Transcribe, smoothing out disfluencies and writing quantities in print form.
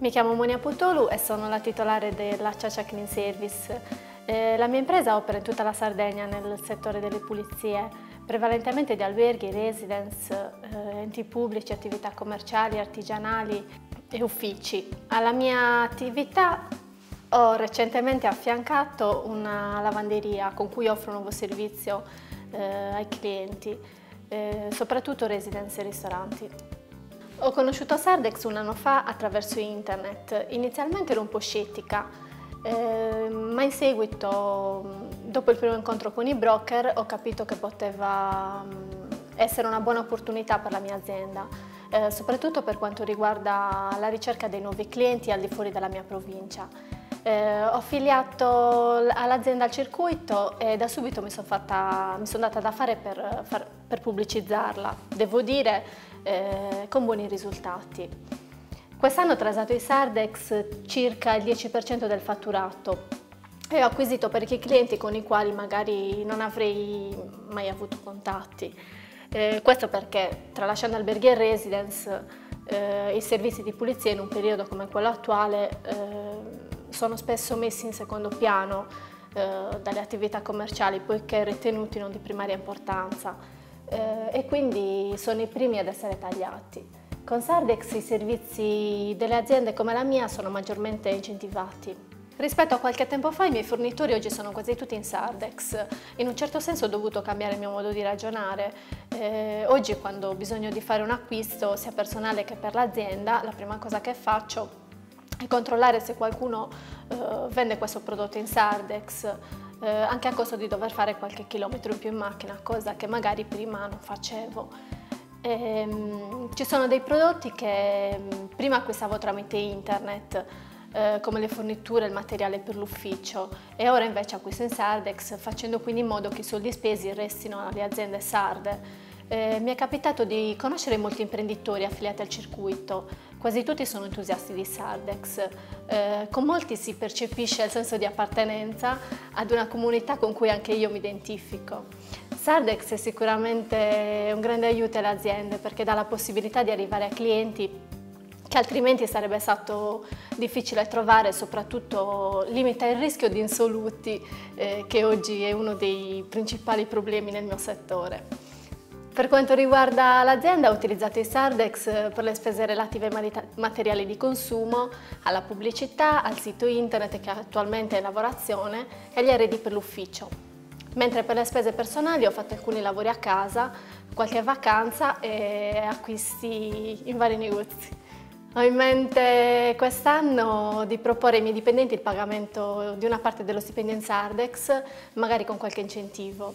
Mi chiamo Monia Putolu e sono la titolare della Ciacia Clean Service. La mia impresa opera in tutta la Sardegna nel settore delle pulizie, prevalentemente di alberghi, residence, enti pubblici, attività commerciali, artigianali e uffici. Alla mia attività ho recentemente affiancato una lavanderia con cui offro un nuovo servizio ai clienti, soprattutto residence e ristoranti. Ho conosciuto Sardex un anno fa attraverso internet. Inizialmente ero un po' scettica, ma in seguito, dopo il primo incontro con i broker, ho capito che poteva essere una buona opportunità per la mia azienda, soprattutto per quanto riguarda la ricerca dei nuovi clienti al di fuori della mia provincia. Ho affiliato all'azienda al circuito e da subito mi sono data da fare per pubblicizzarla, devo dire con buoni risultati. Quest'anno ho traslato in Sardex circa il 10% del fatturato e ho acquisito parecchi clienti con i quali magari non avrei mai avuto contatti. Questo perché, tralasciando alberghi e residence, i servizi di pulizia in un periodo come quello attuale sono spesso messi in secondo piano dalle attività commerciali, poiché ritenuti non di primaria importanza, e quindi sono i primi ad essere tagliati. Con Sardex i servizi delle aziende come la mia sono maggiormente incentivati. Rispetto a qualche tempo fa i miei fornitori oggi sono quasi tutti in Sardex. In un certo senso ho dovuto cambiare il mio modo di ragionare. Oggi quando ho bisogno di fare un acquisto, sia personale che per l'azienda, la prima cosa che faccio è controllare se qualcuno vende questo prodotto in Sardex, anche a costo di dover fare qualche chilometro in più in macchina, cosa che magari prima non facevo. Ci sono dei prodotti che prima acquistavo tramite internet, come le forniture e il materiale per l'ufficio, e ora invece acquisto in Sardex, facendo quindi in modo che i soldi spesi restino alle aziende sarde. Mi è capitato di conoscere molti imprenditori affiliati al circuito, quasi tutti sono entusiasti di Sardex. Con molti si percepisce il senso di appartenenza ad una comunità con cui anche io mi identifico. Sardex è sicuramente un grande aiuto alle aziende perché dà la possibilità di arrivare a clienti che altrimenti sarebbe stato difficile trovare, e soprattutto limita il rischio di insoluti, che oggi è uno dei principali problemi nel mio settore. Per quanto riguarda l'azienda, ho utilizzato i Sardex per le spese relative ai materiali di consumo, alla pubblicità, al sito internet che attualmente è in lavorazione e agli arredi per l'ufficio. Mentre per le spese personali ho fatto alcuni lavori a casa, qualche vacanza e acquisti in vari negozi. Ho in mente quest'anno di proporre ai miei dipendenti il pagamento di una parte dello stipendio in Sardex, magari con qualche incentivo.